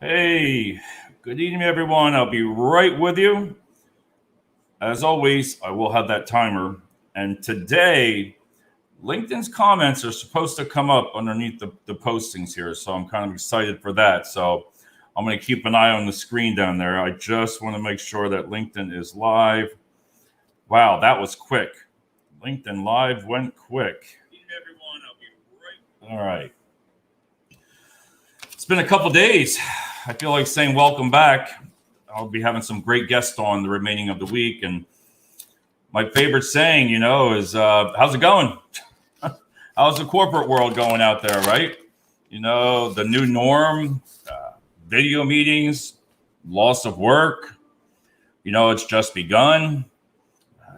Hey, good evening, everyone. I'll be right with you. As always, I will have that timer. And today, LinkedIn's comments are supposed to come up underneath the postings here. So I'm kind of excited for that. So I'm going to keep an eye on the screen down there. I just want to make sure that LinkedIn is live. Wow, that was quick. LinkedIn Live went quick. All right. It's been a couple days. I feel like saying welcome back. I'll be having some great guests on the remaining of the week. And my favorite saying, is how's it going? How's the corporate world going out there, right? The new norm, video meetings, loss of work. It's just begun.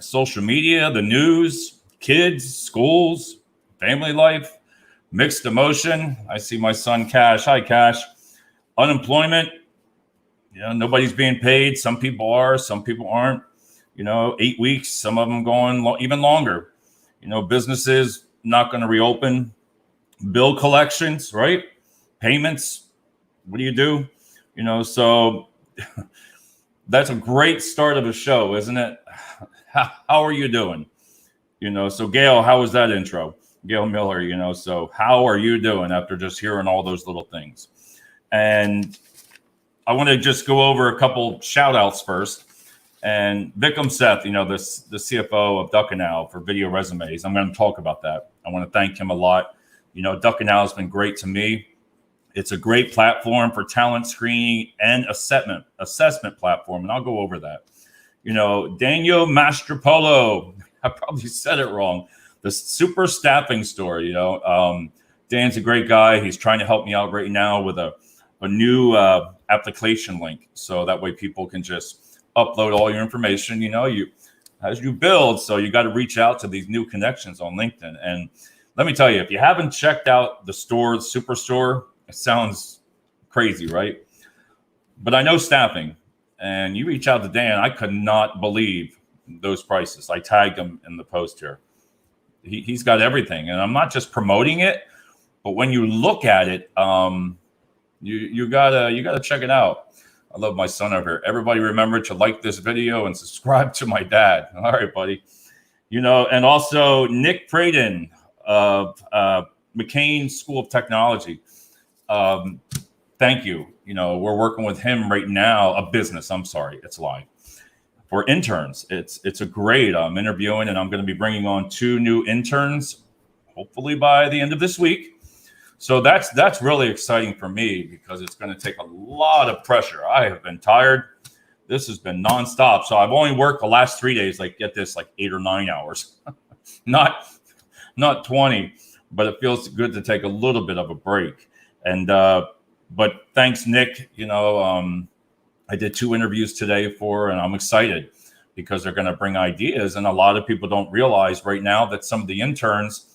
Social media, the news, kids, schools, family life, mixed emotion. I see my son Cash. Hi, Cash. Unemployment. Nobody's being paid. Some people are, some people aren't. 8 weeks, some of them going even longer. Businesses not going to reopen. Bill collections, right? Payments. What do you do? So that's a great start of a show, isn't it? How are you doing? So Gail, how was that intro? Gail Miller, so how are you doing after just hearing all those little things? And I want to just go over a couple shout outs first. And Vikram Seth, the CFO of Duck and Owl for Video Resumes. I'm going to talk about that. I want to thank him a lot. Duck and Owl has been great to me. It's a great platform for talent screening and assessment platform. And I'll go over that. Daniel Mastropolo, I probably said it wrong. The super staffing store, Dan's a great guy. He's trying to help me out right now with a new application link. So that way people can just upload all your information, as you build. So you got to reach out to these new connections on LinkedIn. And let me tell you, if you haven't checked out the store, the Superstore, it sounds crazy, right? But I know staffing, and you reach out to Dan. I could not believe those prices. I tagged him in the post here. He's got everything, and I'm not just promoting it, but when you look at it, you gotta check it out. I love my son over here. Everybody remember to like this video and subscribe to my dad. All right, buddy. And also Nick Praden of McCain School of Technology. Thank you. We're working with him right now. It's live for interns. It's a great. I'm interviewing, and I'm going to be bringing on 2 new interns, hopefully by the end of this week. So that's really exciting for me because it's going to take a lot of pressure. I have been tired. This has been nonstop. So I've only worked the last 3 days, like 8 or 9 hours, not 20. But it feels good to take a little bit of a break. And but thanks, Nick. I did 2 interviews today and I'm excited because they're going to bring ideas. And a lot of people don't realize right now that some of the interns,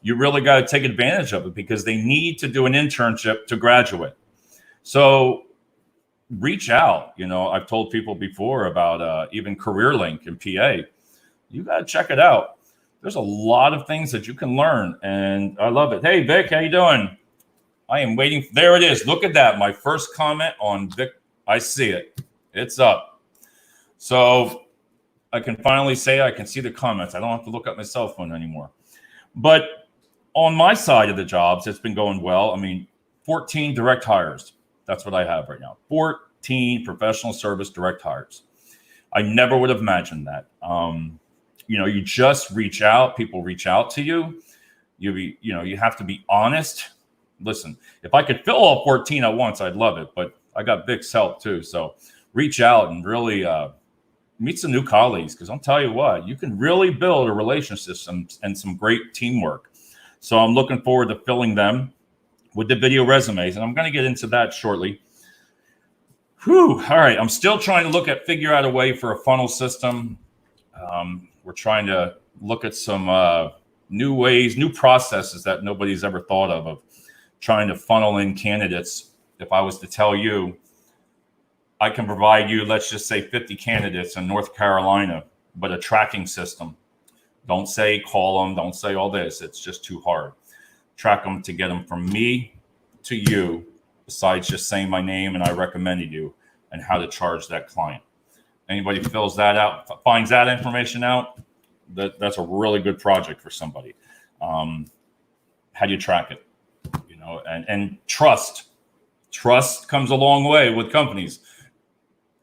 you really got to take advantage of it because they need to do an internship to graduate. So reach out. I've told people before about even CareerLink in PA. You got to check it out. There's a lot of things that you can learn, and I love it. Hey, Vic, how you doing? I am waiting. There it is. Look at that. My first comment on Vic. I see it. It's up. So I can finally say I can see the comments. I don't have to look at my cell phone anymore. But on my side of the jobs, it's been going well. 14 direct hires. That's what I have right now. 14 professional service direct hires. I never would have imagined that. You just reach out. People reach out to you. You have to be honest. Listen, if I could fill all 14 at once, I'd love it. But I got Vic's help too. So reach out and really meet some new colleagues, because I'll tell you what, you can really build a relationship and some great teamwork. So I'm looking forward to filling them with the video resumes, and I'm going to get into that shortly. All right. I'm still trying to figure out a way for a funnel system. We're trying to look at some new ways, new processes that nobody's ever thought of trying to funnel in candidates. If I was to tell you, I can provide you, let's just say 50 candidates in North Carolina, but a tracking system. Don't say call them. Don't say all this. It's just too hard. Track them to get them from me to you besides just saying my name and I recommended you and how to charge that client. Anybody fills that out, finds that information out, that's a really good project for somebody. How do you track it? You know, and trust comes a long way with companies.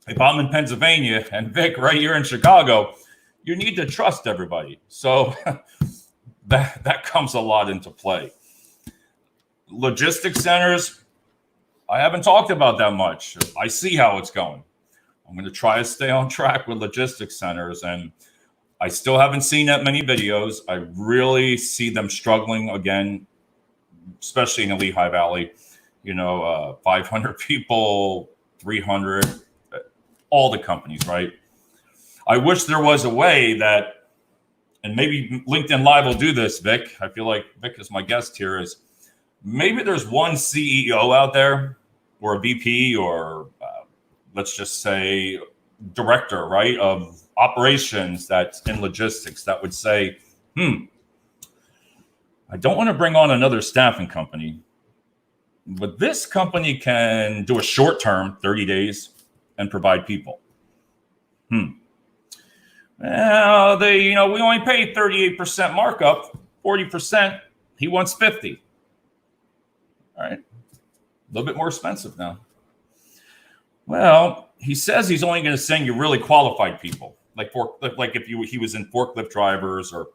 If I'm in Pennsylvania and Vic right here in Chicago, you need to trust everybody. So that comes a lot into play. Logistics centers, I haven't talked about that much. I see how it's going. I'm going to try to stay on track with logistics centers, and I still haven't seen that many videos. I really see them struggling again, especially in the Lehigh Valley. You know, 500 people, 300, all the companies, right? I wish there was a way that, and maybe LinkedIn Live will do this, Vic. I feel like Vic is my guest here, is maybe there's one CEO out there or a VP or let's just say director, right, of operations that's in logistics that would say, I don't want to bring on another staffing company, but this company can do a short term, 30 days, and provide people. Well, we only pay 38% markup, 40%. He wants 50. All right. A little bit more expensive now. Well, he says he's only going to send you really qualified people, like if he was in forklift drivers or,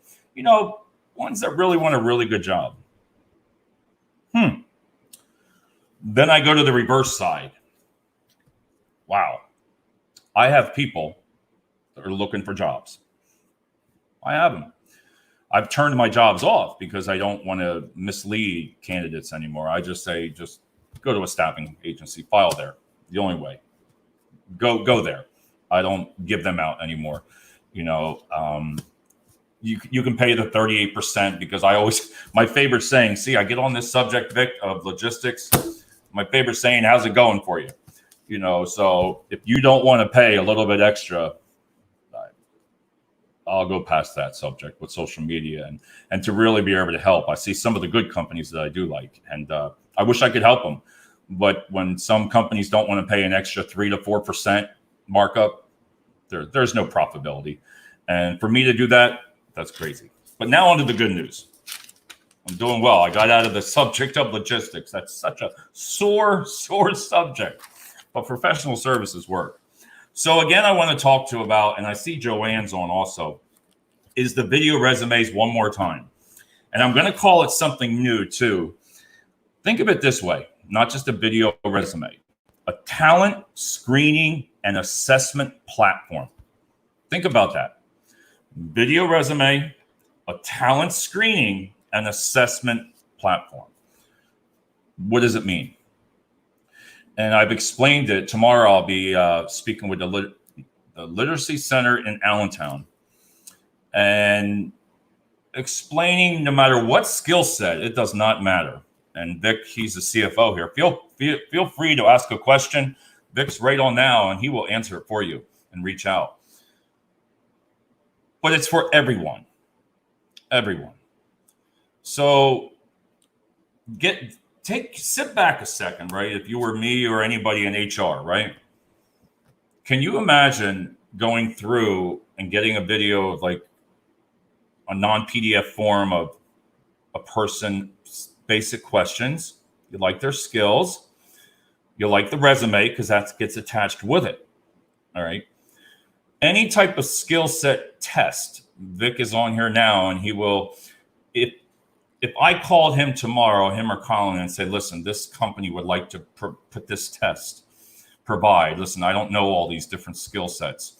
ones that really want a really good job. Then I go to the reverse side. Wow. I have people that are looking for jobs. I have them. I've turned my jobs off because I don't want to mislead candidates anymore. I just say, just go to a staffing agency, file there. The only way. Go there. I don't give them out anymore. You can pay the 38% because my favorite saying, I get on this subject, Vic, of logistics. My favorite saying, how's it going for you? So if you don't want to pay a little bit extra, I'll go past that subject with social media and to really be able to help. I see some of the good companies that I do like, and I wish I could help them. But when some companies don't want to pay an extra 3 to 4% markup, there's no profitability. And for me to do that, that's crazy. But now on to the good news. I'm doing well. I got out of the subject of logistics. That's such a sore subject. But professional services work. So again, I want to talk to about, and I see Joanne's on also, is the video resumes one more time. And I'm going to call it something new too. Think of it this way, not just a video resume, a talent screening and assessment platform. Think about that. Video resume, a talent screening and assessment platform. What does it mean? And I've explained it. Tomorrow I'll be speaking with the Literacy Center in Allentown and explaining no matter what skill set, it does not matter. And Vic, he's the CFO here. Feel free to ask a question. Vic's right on now, and he will answer it for you and reach out. But it's for everyone. Everyone. So sit back a second, right? If you were me or anybody in HR, right? Can you imagine going through and getting a video of like a non-PDF form of a person's basic questions? You like their skills. You like the resume because that gets attached with it. All right. Any type of skill set test. Vic is on here now, and he will, if I called him tomorrow, him or Colin, and said, listen, this company would like to put this test, provide. Listen, I don't know all these different skill sets.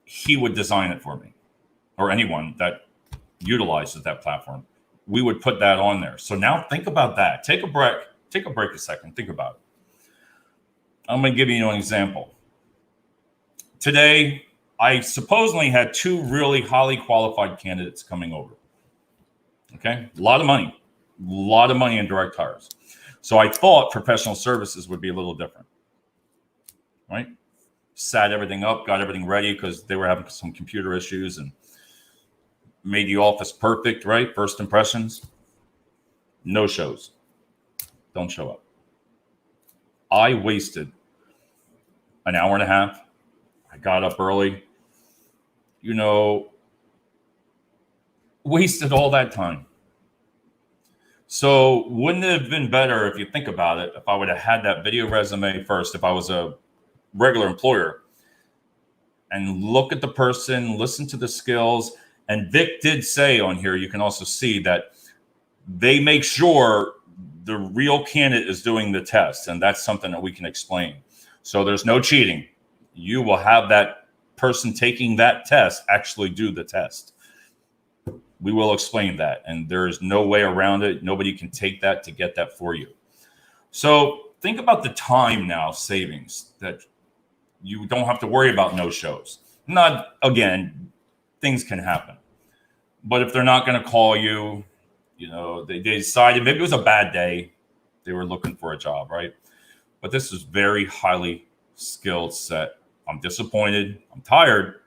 He would design it for me, or anyone that utilizes that platform. We would put that on there. So now think about that. Take a break a second. Think about it. I'm going to give you an example. Today, I supposedly had 2 really highly qualified candidates coming over. Okay, a lot of money in direct hires. So I thought professional services would be a little different, right? Sat everything up, got everything ready because they were having some computer issues and made the office perfect, right? First impressions, no shows. Don't show up. I wasted an hour and a half. I got up early, wasted all that time. So wouldn't it have been better, if you think about it, if I would have had that video resume first, if I was a regular employer, and look at the person, listen to the skills. And Vic did say on here, you can also see that they make sure the real candidate is doing the test. And that's something that we can explain. So there's no cheating. You will have that person taking that test actually do the test. We will explain that. And there is no way around it. Nobody can take that to get that for you. So think about the time now savings that you don't have to worry about no-shows. Not, again, things can happen. But if they're not going to call you, they decided maybe it was a bad day. They were looking for a job, right? But this is very highly skilled set. I'm disappointed. I'm tired.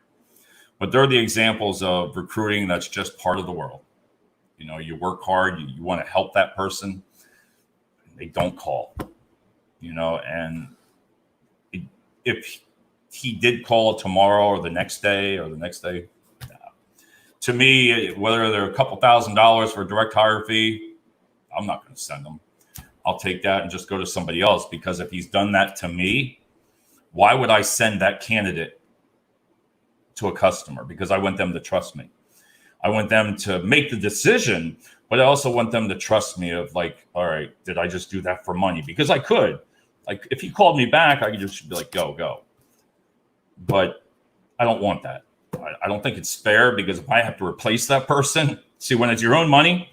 But they're the examples of recruiting that's just part of the world. You work hard. You want to help that person. They don't call, and if he did call tomorrow or the next day, to me, whether they're a couple $1,000s for a direct hire fee, I'm not going to send them. I'll take that and just go to somebody else, because if he's done that to me, why would I send that candidate to a customer? Because I want them to trust me. I want them to make the decision, but I also want them to trust me of like, all right, did I just do that for money? Because I could. Like, if he called me back, I could just be like, go. But I don't want that. I don't think it's fair, because if I have to replace that person, see, when it's your own money,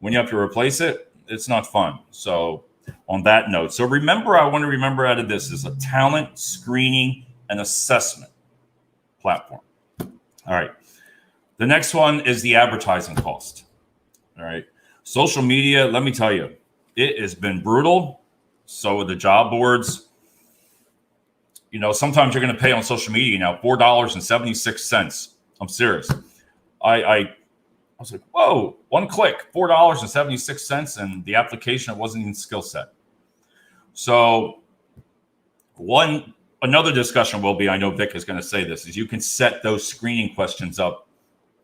when you have to replace it, it's not fun. So on that note, I want to remember out of this is a talent screening and assessment platform. All right. The next one is the advertising cost. All right. Social media, let me tell you, it has been brutal. So with the job boards, sometimes you're going to pay on social media now $4.76. I'm serious. I was like, whoa, one click, $4.76, and the application, it wasn't even skill set. So another discussion will be, I know Vic is going to say this, is you can set those screening questions up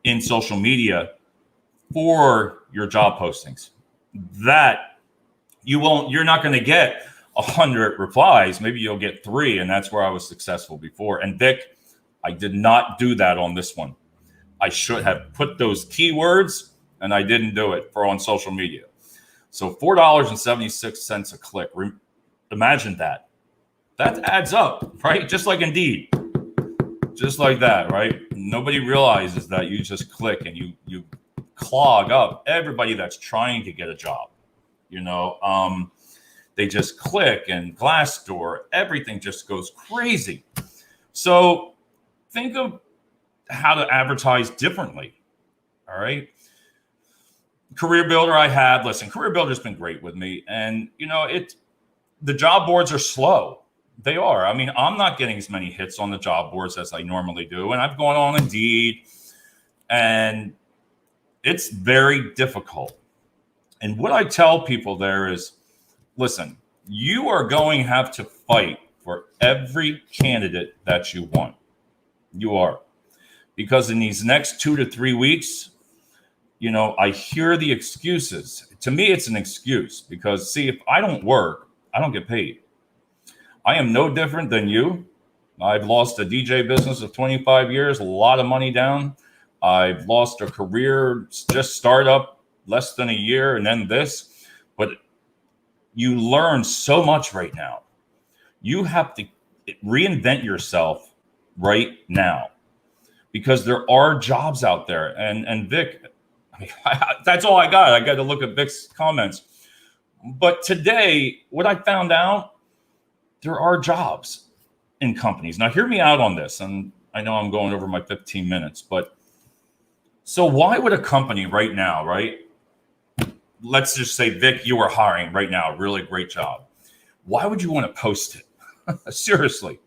in social media for your job postings. That you're not going to get 100 replies. Maybe you'll get 3, and that's where I was successful before. And Vic, I did not do that on this one. I should have put those keywords, and I didn't do it on social media. So $4.76 a click. Imagine that. That adds up, right? Just like Indeed. Just like that, right? Nobody realizes that you just click and you clog up everybody that's trying to get a job. They just click, and Glassdoor, everything just goes crazy. So think of how to advertise differently. All right. Career Builder I have. Listen, Career Builder's been great with me. And, the job boards are slow. They are. I mean, I'm not getting as many hits on the job boards as I normally do. And I've gone on Indeed, and it's very difficult. And what I tell people there is, listen, you are going to have to fight for every candidate that you want. You are. Because in these next 2 to 3 weeks, I hear the excuses. To me, it's an excuse, because, see, if I don't work, I don't get paid. I am no different than you. I've lost a DJ business of 25 years, a lot of money down. I've lost a career, just start up less than a year, and then this. But you learn so much right now. You have to reinvent yourself right now, because there are jobs out there. And Vic, that's all I got. I got to look at Vic's comments. But today, what I found out, there are jobs in companies. Now, hear me out on this. And I know I'm going over my 15 minutes, but so why would a company right now, right? Let's just say, Vic, you are hiring right now, a really great job. Why would you want to post it? Seriously.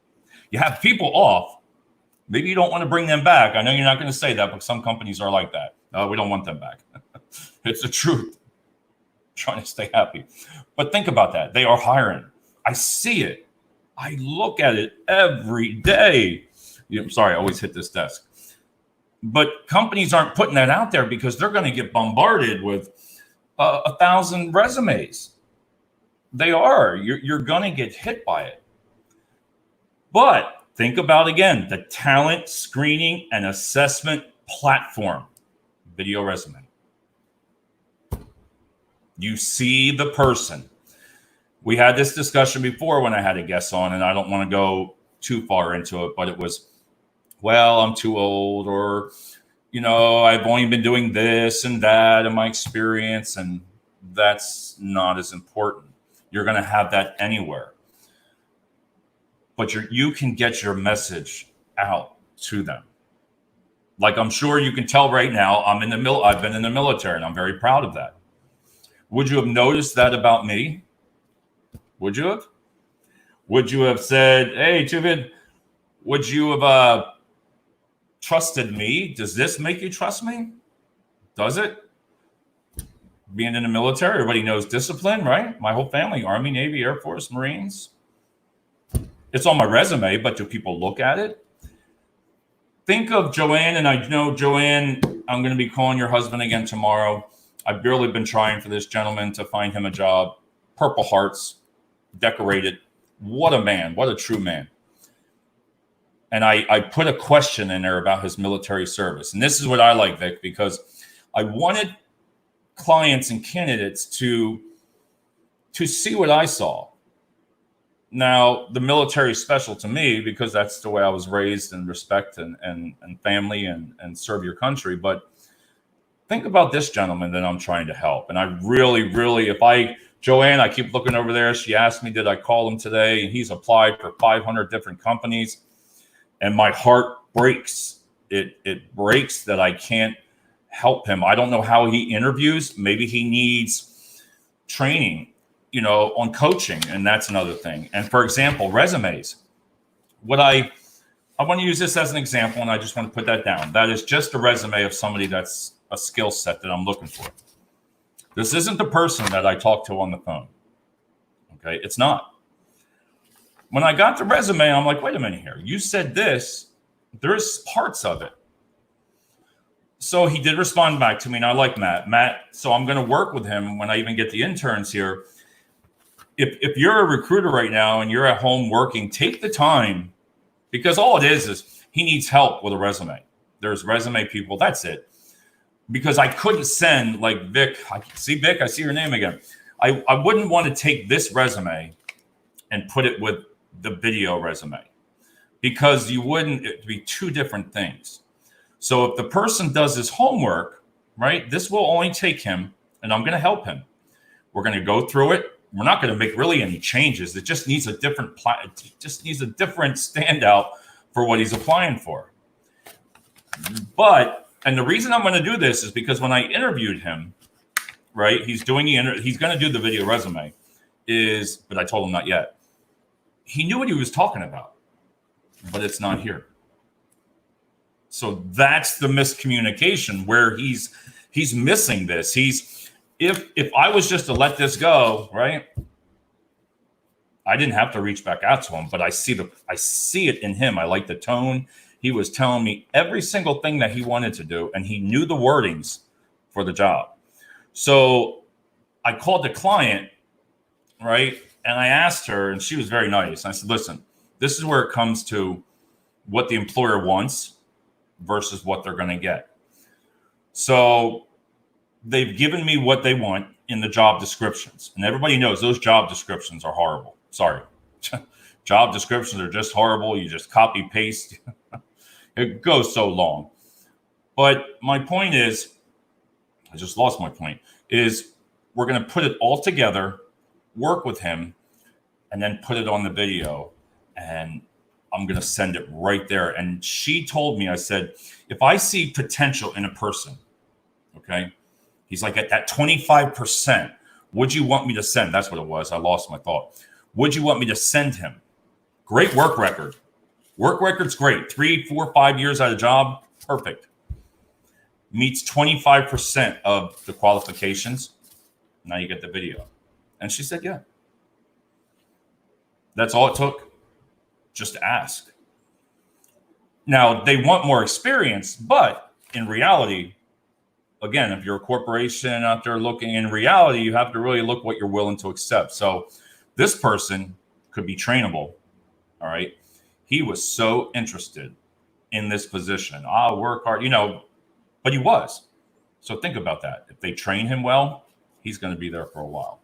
You have people off. Maybe you don't want to bring them back. I know you're not going to say that, but some companies are like that. No, we don't want them back. It's the truth. Trying to stay happy. But think about that. They are hiring. I see it. I look at it every day. I'm sorry, I always hit this desk. But companies aren't putting that out there because they're going to get bombarded with 1,000 resumes. They are. You're going to get hit by it. But think about, again, the talent screening and assessment platform, video resume. You see the person. We had this discussion before when I had a guest on, and I don't want to go too far into it, but it was, well, I'm too old, or, I've only been doing this and that in my experience, and that's not as important. You're going to have that anywhere. But you can get your message out to them. Like, I'm sure you can tell right now, I've been in the military, and I'm very proud of that. Would you have noticed that about me? Would you have? Would you have said, hey, Tuvin, would you have trusted me? Does this make you trust me? Does it? Being in the military, everybody knows discipline, right? My whole family, Army, Navy, Air Force, Marines. It's on my resume, but do people look at it? Think of Joanne, and I know, Joanne, I'm going to be calling your husband again tomorrow. I've barely been trying for this gentleman to find him a job. Purple Hearts, decorated. What a man. What a true man. And I put a question in there about his military service. And this is what I like, Vic, because I wanted clients and candidates to see what I saw. Now, the military is special to me because that's the way I was raised, and respect and family and serve your country. But think about this gentleman that I'm trying to help. And I really, Joanne, I keep looking over there. She asked me, did I call him today? And he's applied for 500 different companies. And my heart breaks. It breaks that I can't help him. I don't know how he interviews. Maybe he needs training, on coaching. And that's another thing. And for example, resumes. I want to use this as an example, and I just want to put that down. That is just a resume of somebody that's a skill set that I'm looking for. This isn't the person that I talked to on the phone. Okay, it's not. When I got the resume, I'm like, wait a minute here. You said this. There's parts of it. So he did respond back to me, and I like Matt. So I'm going to work with him when I even get the interns here. If you're a recruiter right now and you're at home working, take the time, because all it is he needs help with a resume. There's resume people. That's it. Because I couldn't send, like, Vic. I see your name again. I wouldn't want to take this resume and put it with the video resume, because it'd be two different things. So if the person does his homework, right, this will only take him, and I'm going to help him. We're going to go through it. We're not going to make really any changes. It just needs a different standout for what he's applying for. And the reason I'm going to do this is because when I interviewed him, right, he's going to do the video resume, but I told him not yet. He knew what he was talking about, but it's not here. So that's the miscommunication where he's missing this. If I was just to let this go, right, I didn't have to reach back out to him, but I see it in him. I like the tone. He was telling me every single thing that he wanted to do, and he knew the wordings for the job. So I called the client, right, and I asked her, and she was very nice. I said, listen, this is where it comes to what the employer wants versus what they're going to get. So they've given me what they want in the job descriptions. And everybody knows those job descriptions are horrible. Sorry. Job descriptions are just horrible. You just copy paste. It goes so long. But my point is, I just lost my point, is we're going to put it all together, work with him, and then put it on the video. And I'm going to send it right there. And she told me, I said, if I see potential in a person, okay, he's like at that 25%, would you want me to send? That's what it was. I lost my thought. Would you want me to send him? Great work record. Work record's great. 3, 4, 5 years out of job. Perfect. Meets 25% of the qualifications. Now you get the video. And she said, yeah. That's all it took. Just ask. Now, they want more experience, but in reality, again, if you're a corporation out there looking, in reality, you have to really look what you're willing to accept. So this person could be trainable. All right. He was so interested in this position. I'll work hard, but he was. So think about that. If they train him well, he's going to be there for a while.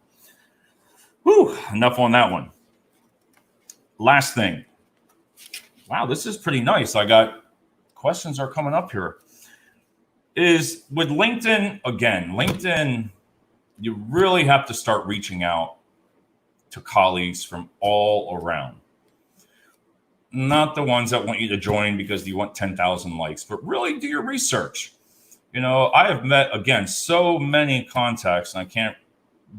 Whew, enough on that one. Last thing. Wow, this is pretty nice. I got questions are coming up here. Is with LinkedIn, again, LinkedIn, you really have to start reaching out to colleagues from all around. Not the ones that want you to join because you want 10,000 likes, but really do your research. I have met, again, so many contacts, and I can't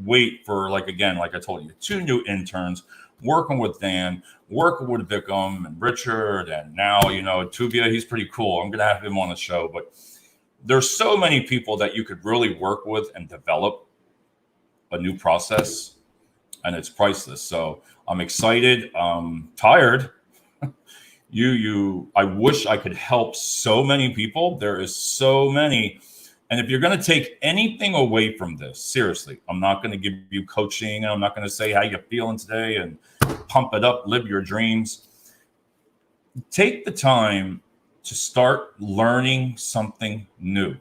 wait for, like I told you, 2 new interns, working with Dan, working with Vikram and Richard, and now, Tuvia, he's pretty cool. I'm going to have him on the show, but there's so many people that you could really work with and develop a new process, and it's priceless. So I'm excited. I'm tired. I wish I could help so many people. There is so many. And if you're going to take anything away from this, seriously, I'm not going to give you coaching. I'm not going to say how you're feeling today and pump it up, live your dreams. Take the time to start learning something new.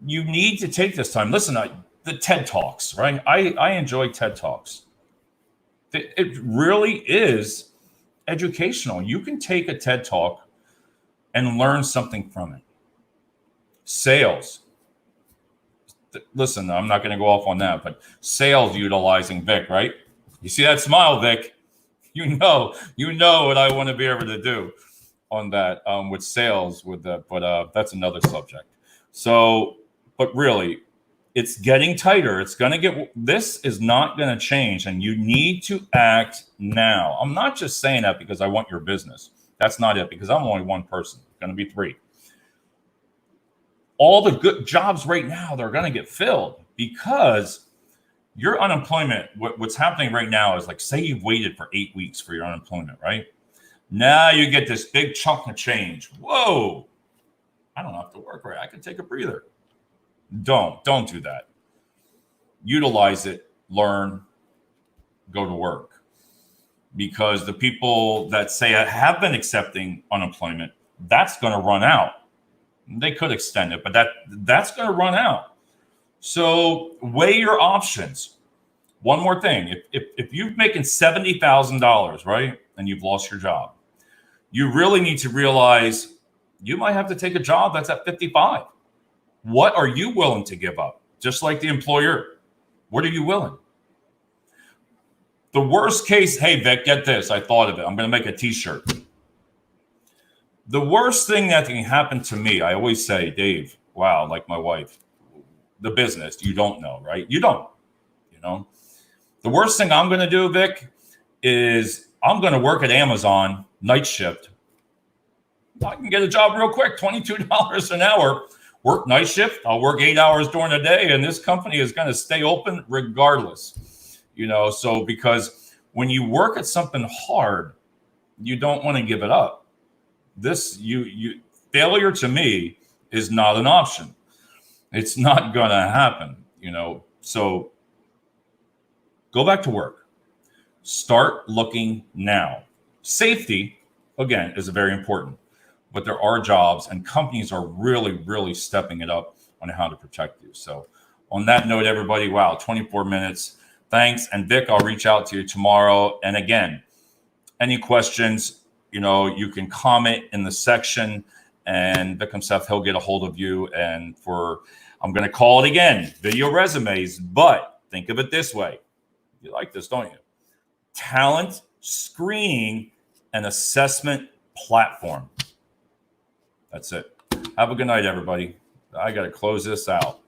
You need to take this time. Listen, the TED Talks, right? I enjoy TED Talks. It really is educational. You can take a TED Talk and learn something from it. Sales. Listen, I'm not going to go off on that, but sales utilizing Vic, right? You see that smile, Vic? You know what I want to be able to do on that with sales with that, but that's another subject. So, but really, it's getting tighter. This is not going to change, and you need to act now. I'm not just saying that because I want your business. That's not it, because I'm only one person. It's going to be 3. All the good jobs right now, they're going to get filled because your unemployment, what's happening right now is, like, say you've waited for 8 weeks for your unemployment, right? Now you get this big chunk of change. Whoa, I don't have to work, right? I can take a breather. Don't do that. Utilize it, learn, go to work. Because the people that say I have been accepting unemployment, that's going to run out. They could extend it, but that's going to run out. So weigh your options. One more thing. If you're making $70,000, right, and you've lost your job, you really need to realize you might have to take a job that's at 55. What are you willing to give up? Just like the employer. What are you willing? The worst case, hey, Vic, get this. I thought of it. I'm going to make a t-shirt. The worst thing that can happen to me, I always say, Dave, wow, like my wife, the business, you don't know, right? You don't, The worst thing I'm going to do, Vic, is I'm going to work at Amazon night shift. I can get a job real quick, $22 an hour. Work night shift. I'll work 8 hours during the day, and this company is going to stay open regardless. So because when you work at something hard, you don't want to give it up. Failure to me is not an option. It's not going to happen, So go back to work. Start looking now. Safety, again, is very important. But there are jobs, and companies are really, really stepping it up on how to protect you. So on that note, everybody, wow, 24 minutes. Thanks. And Vic, I'll reach out to you tomorrow. And again, any questions, you can comment in the section, and Vikram Seth, he'll get a hold of you. And I'm going to call it again, video resumes, but think of it this way. You like this, don't you? Talent screening and assessment platform. That's it. Have a good night, everybody. I got to close this out.